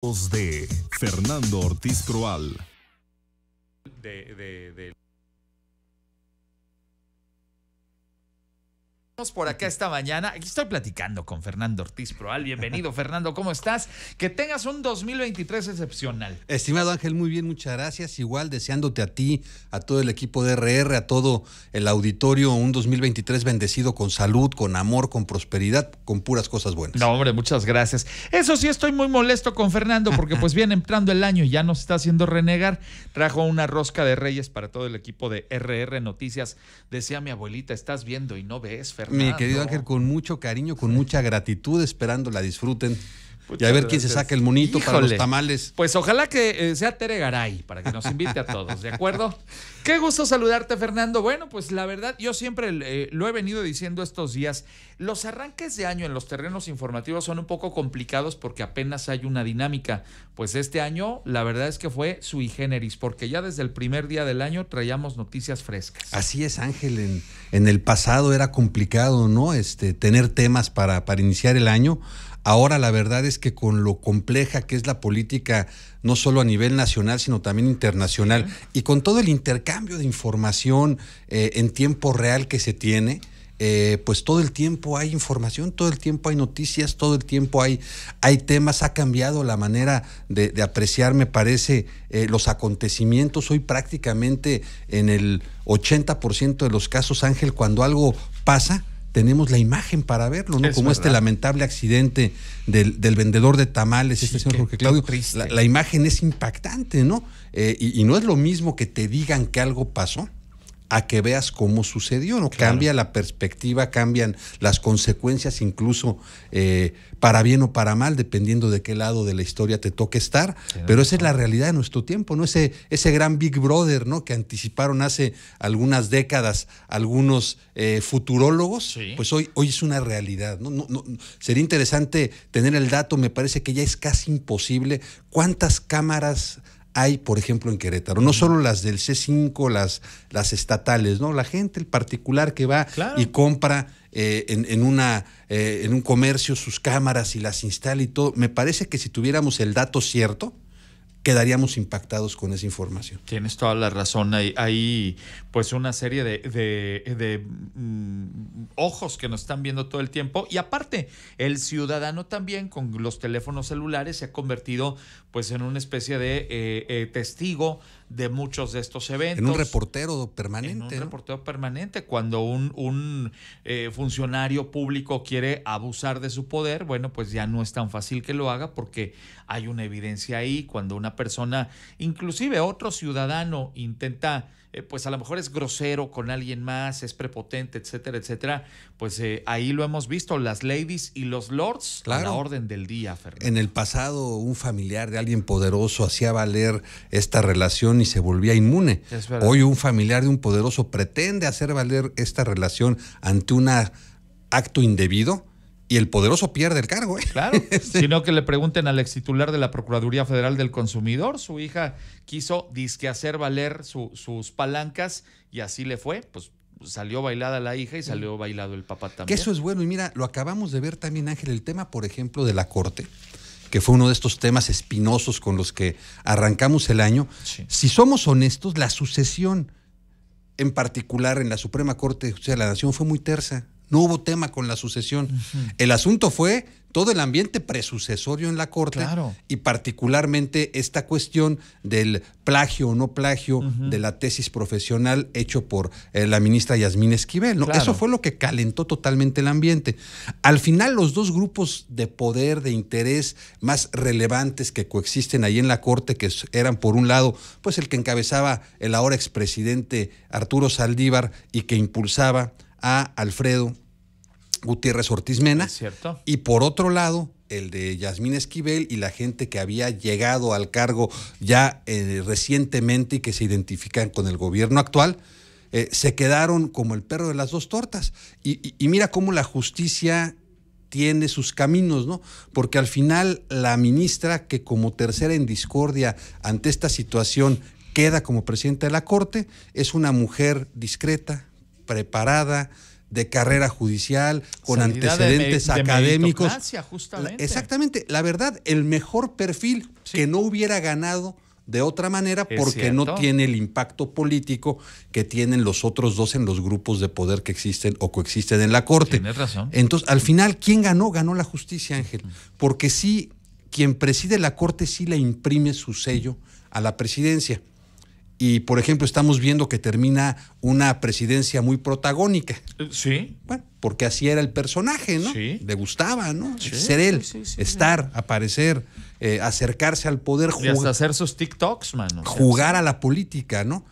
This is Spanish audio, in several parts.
De Fernando Ortiz Proal. Por acá esta mañana, aquí estoy platicando con Fernando Ortiz Proal. Bienvenido, Fernando, ¿cómo estás? Que tengas un 2023 excepcional. Estimado Ángel, muy bien, muchas gracias. Igual deseándote a ti, a todo el equipo de RR, a todo el auditorio, un 2023 bendecido con salud, con amor, con prosperidad, con puras cosas buenas. No, hombre, muchas gracias. Eso sí, estoy muy molesto con Fernando porque pues viene entrando el año y ya nos está haciendo renegar. Trajo una rosca de Reyes para todo el equipo de RR Noticias. Decía mi abuelita, estás viendo y no ves, Fernando. Mi querido Ángel, con mucho cariño, con mucha gratitud, esperando la disfruten. Y a ver quién se saca el monito. Híjole, para los tamales. Pues ojalá que sea Tere Garay, para que nos invite a todos, ¿de acuerdo? Qué gusto saludarte, Fernando. Bueno, pues la verdad, yo siempre lo he venido diciendo estos días, los arranques de año en los terrenos informativos son un poco complicados porque apenas hay una dinámica. Pues este año, la verdad es que fue sui generis, porque ya desde el primer día del año traíamos noticias frescas. Así es, Ángel, en el pasado era complicado, ¿no? Tener temas para iniciar el año. Ahora la verdad es que con lo compleja que es la política, no solo a nivel nacional, sino también internacional, sí, y con todo el intercambio de información en tiempo real que se tiene, pues todo el tiempo hay información, todo el tiempo hay noticias, todo el tiempo hay temas. Ha cambiado la manera de apreciar, me parece, los acontecimientos. Hoy prácticamente en el 80% de los casos, Ángel, cuando algo pasa, tenemos la imagen para verlo, ¿no? Es como verdad. Lamentable accidente del vendedor de tamales, sí, señor Jorge Claudio. La imagen es impactante, ¿no? Y no es lo mismo que te digan que algo pasó a que veas cómo sucedió, ¿no? Claro. Cambia la perspectiva, cambian las consecuencias, incluso para bien o para mal, dependiendo de qué lado de la historia te toque estar. Sí, pero esa es la realidad de nuestro tiempo, ¿no? Ese gran Big Brother, ¿no? Que anticiparon hace algunas décadas algunos futurólogos, sí, pues hoy es una realidad, ¿no? No, sería interesante tener el dato, me parece que ya es casi imposible. ¿Cuántas cámaras hay, por ejemplo, en Querétaro? No solo las del C5, las estatales, ¿no? La gente, el particular que va, claro, y compra en un comercio sus cámaras y las instala y todo. Me parece que si tuviéramos el dato cierto, quedaríamos impactados con esa información. Tienes toda la razón. Hay pues una serie de ojos que nos están viendo todo el tiempo, y aparte el ciudadano también con los teléfonos celulares se ha convertido pues en una especie de testigo de muchos de estos eventos. En un reportero permanente. En un reportero permanente. Cuando un funcionario público quiere abusar de su poder, bueno, pues ya no es tan fácil que lo haga porque hay una evidencia ahí. Cuando una persona, inclusive otro ciudadano, intenta, pues a lo mejor es grosero con alguien más, es prepotente, etcétera, etcétera, pues ahí lo hemos visto, las ladies y los lords, claro, a la orden del día, Fernando. En el pasado, un familiar de alguien poderoso hacía valer esta relación y se volvía inmune. Hoy un familiar de un poderoso pretende hacer valer esta relación ante un acto indebido y el poderoso pierde el cargo. Claro, sino que le pregunten al extitular de la Procuraduría Federal del Consumidor, su hija quiso dizque hacer valer sus palancas y así le fue, pues salió bailada la hija y salió bailado el papá también. Que eso es bueno, y mira, lo acabamos de ver también, Ángel, el tema, por ejemplo, de la Corte, que fue uno de estos temas espinosos con los que arrancamos el año. Sí. Si somos honestos, la sucesión, en particular en la Suprema Corte de Justicia de la Nación, fue muy tersa. No hubo tema con la sucesión. El asunto fue todo el ambiente presucesorio en la Corte, claro, y particularmente esta cuestión del plagio o no plagio de la tesis profesional hecho por la ministra Yasmín Esquivel, ¿no? Claro. Eso fue lo que calentó totalmente el ambiente. Al final, los dos grupos de poder, de interés más relevantes que coexisten ahí en la Corte, que eran por un lado, pues el que encabezaba el ahora expresidente Arturo Saldívar y que impulsaba a Alfredo Gutiérrez Ortiz Mena, y por otro lado el de Yasmín Esquivel y la gente que había llegado al cargo ya recientemente y que se identifican con el gobierno actual, se quedaron como el perro de las dos tortas. Y mira cómo la justicia tiene sus caminos, ¿no? Porque al final la ministra, que como tercera en discordia ante esta situación queda como presidenta de la Corte, es una mujer discreta, preparada, de carrera judicial, con Salida antecedentes de académicos. meritocracia, justamente. Exactamente, la verdad, el mejor perfil que no hubiera ganado de otra manera porque no tiene el impacto político que tienen los otros dos en los grupos de poder que existen o coexisten en la Corte. Tienes razón. Entonces, al final, ¿quién ganó? Ganó la justicia, Ángel. Porque sí, quien preside la Corte sí le imprime su sello a la presidencia. Y, por ejemplo, estamos viendo que termina una presidencia muy protagónica. Sí. Bueno, porque así era el personaje, ¿no? Sí. Le gustaba, ¿no? Sí, ser él, sí, estar, aparecer, acercarse al poder. Y hasta hacer sus TikToks, mano. Jugar a la política, ¿no?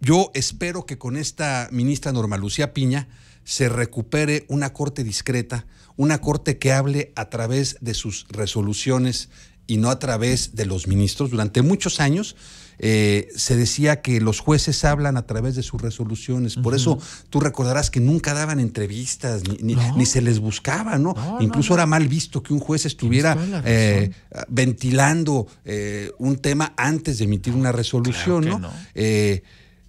Yo espero que con esta ministra Norma Lucía Piña se recupere una corte discreta, una corte que hable a través de sus resoluciones y no a través de los ministros. Durante muchos años se decía que los jueces hablan a través de sus resoluciones. Por eso tú recordarás que nunca daban entrevistas, ni se les buscaba, ¿no? Incluso era mal visto que un juez estuviera ventilando un tema antes de emitir una resolución, claro ¿no?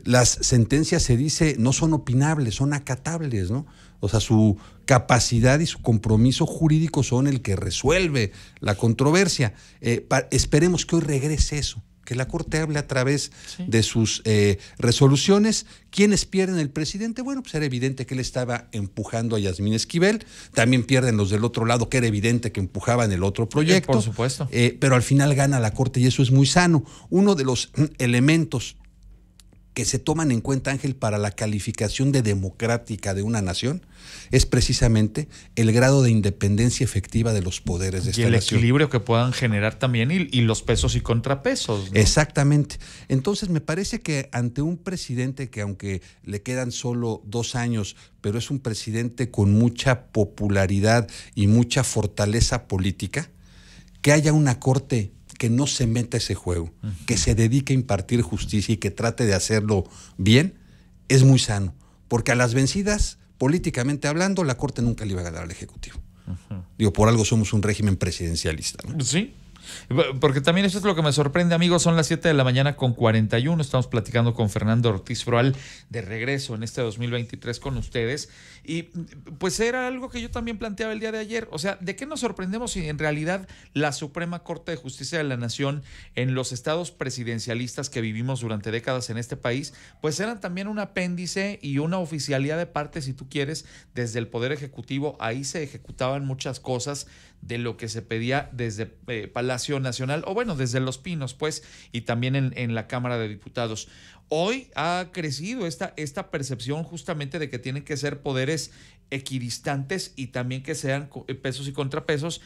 Las sentencias, se dice, no son opinables, son acatables, ¿no? O sea, su capacidad y su compromiso jurídico son el que resuelve la controversia. Esperemos que hoy regrese eso, que la Corte hable a través de sus resoluciones. ¿Quiénes pierden? El presidente. Bueno, pues era evidente que él estaba empujando a Yasmín Esquivel. También pierden los del otro lado, que era evidente que empujaban el otro proyecto. Por supuesto. Pero al final gana la Corte y eso es muy sano. Uno de los elementos que se toman en cuenta, Ángel, para la calificación de democrática de una nación es precisamente el grado de independencia efectiva de los poderes de esta nación. Y el equilibrio que puedan generar también y los pesos y contrapesos, ¿no? Exactamente. Entonces me parece que ante un presidente que, aunque le quedan solo 2 años, pero es un presidente con mucha popularidad y mucha fortaleza política, que haya una corte que no se meta ese juego, que se dedique a impartir justicia y que trate de hacerlo bien, es muy sano. Porque a las vencidas, políticamente hablando, la Corte nunca le iba a ganar al Ejecutivo. Digo, por algo somos un régimen presidencialista, ¿no? Sí. Porque también eso es lo que me sorprende, amigos. Son las 7 de la mañana con 41. Estamos platicando con Fernando Ortiz Proal, de regreso en este 2023 con ustedes. Y pues era algo que yo también planteaba el día de ayer. O sea, ¿de qué nos sorprendemos si en realidad la Suprema Corte de Justicia de la Nación, en los estados presidencialistas que vivimos durante décadas en este país, pues eran también un apéndice y una oficialidad de parte, si tú quieres, desde el Poder Ejecutivo? Ahí se ejecutaban muchas cosas de lo que se pedía desde Palacio Nacional, o bueno, desde Los Pinos, pues, y también en la Cámara de Diputados. Hoy ha crecido esta percepción justamente de que tienen que ser poderes equidistantes y también que sean pesos y contrapesos,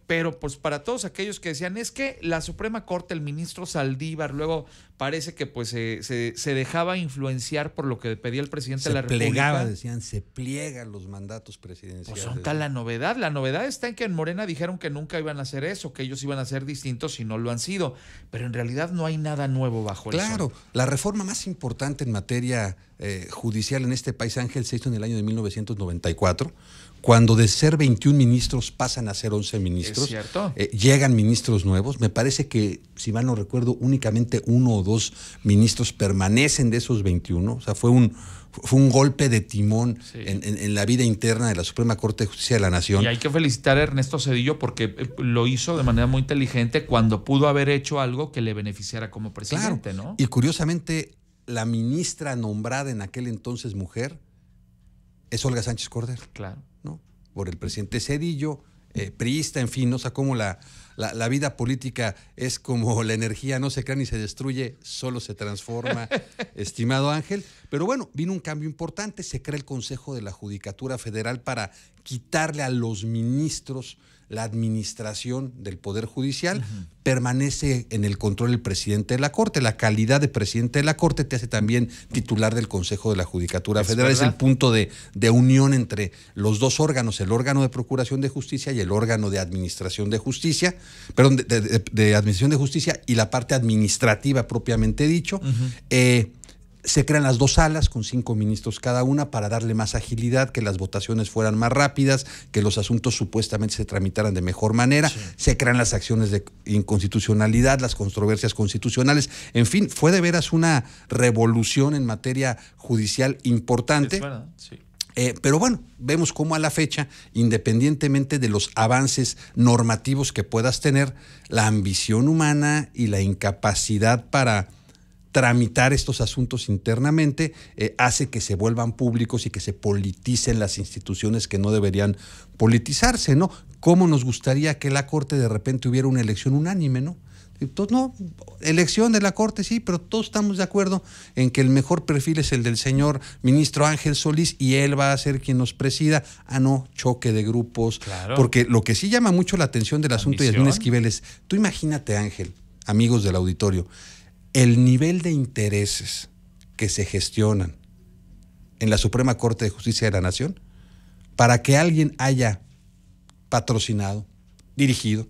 pero pues para todos aquellos que decían, es que la Suprema Corte, el ministro Saldívar, luego parece que pues se dejaba influenciar por lo que pedía el presidente de la República. Decían, se pliegan los mandatos presidenciales. Pues son tal la novedad está en que en Morena dijeron que nunca iban a hacer eso, que ellos iban a ser distintos y no lo han sido, pero en realidad no hay nada nuevo bajo el sol. Claro, la reforma más importante en materia judicial en este país, Ángel, se hizo en el año de 1994, cuando de ser 21 ministros pasan a ser 11 ministros. Es cierto. Llegan ministros nuevos. Me parece que, si mal no recuerdo, únicamente 1 o 2 ministros permanecen de esos 21. O sea, fue un golpe de timón en la vida interna de la Suprema Corte de Justicia de la Nación. Y hay que felicitar a Ernesto Zedillo porque lo hizo de manera muy inteligente cuando pudo haber hecho algo que le beneficiara como presidente, claro, ¿no? Y curiosamente, la ministra nombrada en aquel entonces mujer es Olga Sánchez Cordero. Claro. ¿No? Por el presidente Zedillo, priista, en fin, ¿no? O sea, como la vida política es como la energía, no se crea ni se destruye, solo se transforma, estimado Ángel. Pero bueno, vino un cambio importante, se crea el Consejo de la Judicatura Federal para quitarle a los ministros la administración del Poder Judicial. Permanece en el control el presidente de la Corte. La calidad de presidente de la Corte te hace también titular del Consejo de la Judicatura Federal. Es el punto de unión entre los dos órganos, el órgano de Procuración de Justicia y el órgano de Administración de Justicia, perdón, de Administración de Justicia y la parte administrativa propiamente dicho. Se crean las 2 salas con 5 ministros cada una para darle más agilidad, que las votaciones fueran más rápidas, que los asuntos supuestamente se tramitaran de mejor manera. Sí. Se crean las acciones de inconstitucionalidad, las controversias constitucionales. En fin, fue de veras una revolución en materia judicial importante. Es verdad, sí. Pero bueno, vemos cómo a la fecha, independientemente de los avances normativos que puedas tener, la ambición humana y la incapacidad para tramitar estos asuntos internamente hace que se vuelvan públicos y que se politicen las instituciones que no deberían politizarse, ¿no? ¿Cómo nos gustaría que la Corte de repente hubiera una elección unánime, ¿no? Entonces, no, elección de la Corte, sí, pero todos estamos de acuerdo en que el mejor perfil es el del señor ministro Ángel Solís y él va a ser quien nos presida. No, choque de grupos. Claro. Porque lo que sí llama mucho la atención del asunto de Yasmín Esquivel es, tú imagínate, Ángel, amigos del auditorio, el nivel de intereses que se gestionan en la Suprema Corte de Justicia de la Nación para que alguien haya patrocinado, dirigido,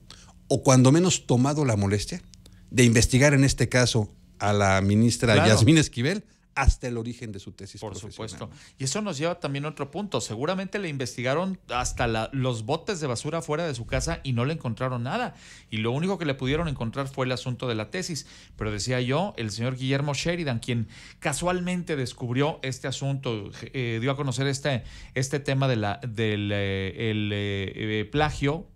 o cuando menos tomado la molestia de investigar en este caso a la ministra Yasmín Esquivel hasta el origen de su tesis profesional. Por supuesto. Y eso nos lleva también a otro punto. Seguramente le investigaron hasta los botes de basura fuera de su casa y no le encontraron nada. Y lo único que le pudieron encontrar fue el asunto de la tesis. Pero decía yo, el señor Guillermo Sheridan, quien casualmente descubrió este asunto, dio a conocer este tema del plagio,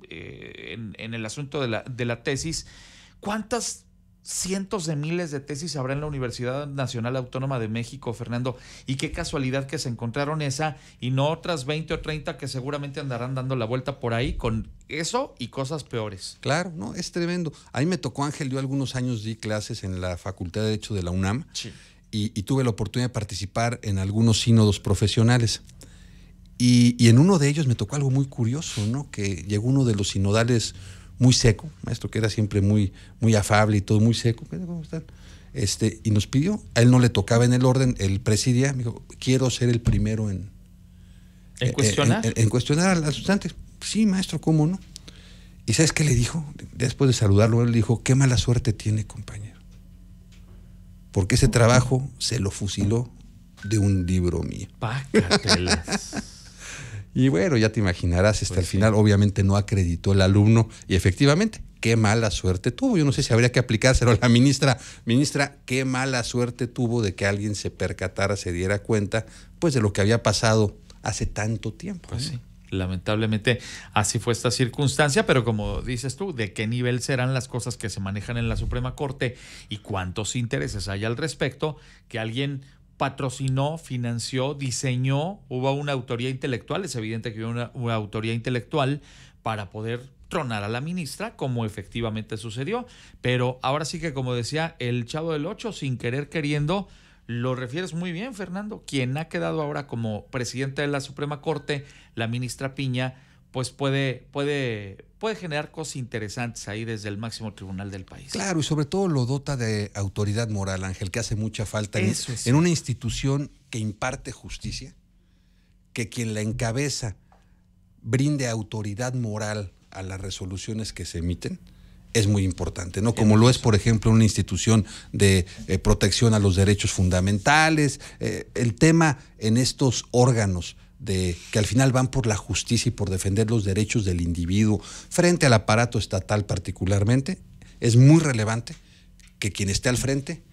en el asunto de la tesis. ¿Cuántas cientos de miles de tesis habrá en la Universidad Nacional Autónoma de México, Fernando? Y qué casualidad que se encontraron esa y no otras 20 o 30 que seguramente andarán dando la vuelta por ahí con eso y cosas peores. Claro, no, es tremendo. A mí me tocó, Ángel, yo algunos años di clases en la Facultad de Derecho de la UNAM. Sí. y tuve la oportunidad de participar en algunos sínodos profesionales. Y en uno de ellos me tocó algo muy curioso, ¿no? Que llegó uno de los sinodales muy seco, maestro, que era siempre muy afable y todo muy seco. ¿Cómo están? Y nos pidió, a él no le tocaba en el orden, él presidía, me dijo, quiero ser el primero en cuestionar. En cuestionar al sustantes. Sí, maestro, ¿cómo no? ¿Y sabes qué le dijo? Después de saludarlo, él dijo, qué mala suerte tiene, compañero. Porque ese trabajo se lo fusiló de un libro mío. Pácatelas. Y bueno, ya te imaginarás, hasta el final obviamente no acreditó el alumno y efectivamente, qué mala suerte tuvo. Yo no sé si habría que aplicárselo a la ministra, qué mala suerte tuvo de que alguien se percatara, se diera cuenta, pues de lo que había pasado hace tanto tiempo. Pues sí, lamentablemente así fue esta circunstancia, pero como dices tú, ¿de qué nivel serán las cosas que se manejan en la Suprema Corte y cuántos intereses hay al respecto que alguien patrocinó, financió, diseñó? Hubo una autoría intelectual, es evidente que hubo una autoría intelectual para poder tronar a la ministra, como efectivamente sucedió, pero ahora sí que, como decía el Chavo del Ocho, sin querer queriendo, lo refieres muy bien, Fernando. Quien ha quedado ahora como presidente de la Suprema Corte, la ministra Piña, pues puede generar cosas interesantes ahí desde el máximo tribunal del país. Claro, y sobre todo lo dota de autoridad moral, Ángel, que hace mucha falta en una institución que imparte justicia, que quien la encabeza brinde autoridad moral a las resoluciones que se emiten. Es muy importante, ¿no? Como lo es, por ejemplo, una institución de protección a los derechos fundamentales, el tema en estos órganos que al final van por la justicia y por defender los derechos del individuo frente al aparato estatal particularmente, es muy relevante que quien esté al frente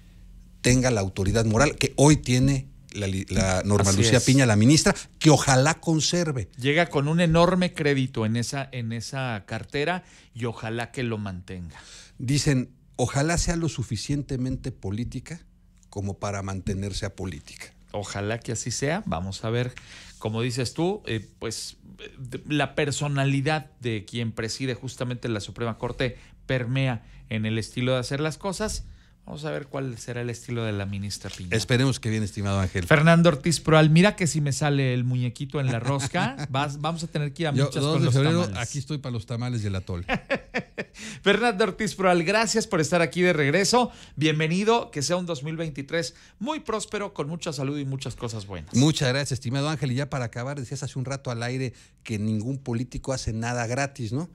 tenga la autoridad moral que hoy tiene la Norma Lucía Piña, la ministra, que ojalá conserve. Llega con un enorme crédito en esa cartera y ojalá que lo mantenga. Dicen, ojalá sea lo suficientemente política como para mantenerse apolítica. Ojalá que así sea. Vamos a ver, como dices tú, pues la personalidad de quien preside justamente la Suprema Corte permea en el estilo de hacer las cosas. Vamos a ver cuál será el estilo de la ministra Piña. Esperemos que bien, estimado Ángel. Fernando Ortiz Proal, mira que si me sale el muñequito en la rosca, vamos a tener que ir a Michas con los tamales. Aquí estoy para los tamales del atole. Fernando Ortiz Proal, gracias por estar aquí de regreso. Bienvenido, que sea un 2023 muy próspero, con mucha salud y muchas cosas buenas. Muchas gracias, estimado Ángel. Y ya para acabar, decías hace un rato al aire que ningún político hace nada gratis, ¿no?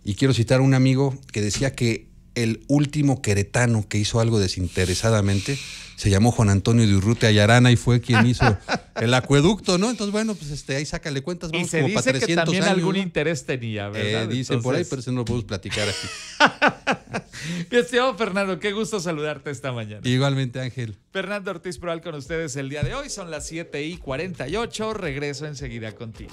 Y quiero citar a un amigo que decía que el último queretano que hizo algo desinteresadamente. Se llamó Juan Antonio de Urrutia y Arana y fue quien hizo el acueducto, ¿no? Entonces, bueno, pues ahí sácale cuentas, vamos como para 300 años. Y se dice que también algún ¿no? interés tenía, ¿verdad? Dicen por ahí, pero eso no lo podemos platicar aquí. Mi estimado Fernando, qué gusto saludarte esta mañana. Igualmente, Ángel. Fernando Ortiz Proal con ustedes el día de hoy. Son las 7:48. Regreso enseguida contigo.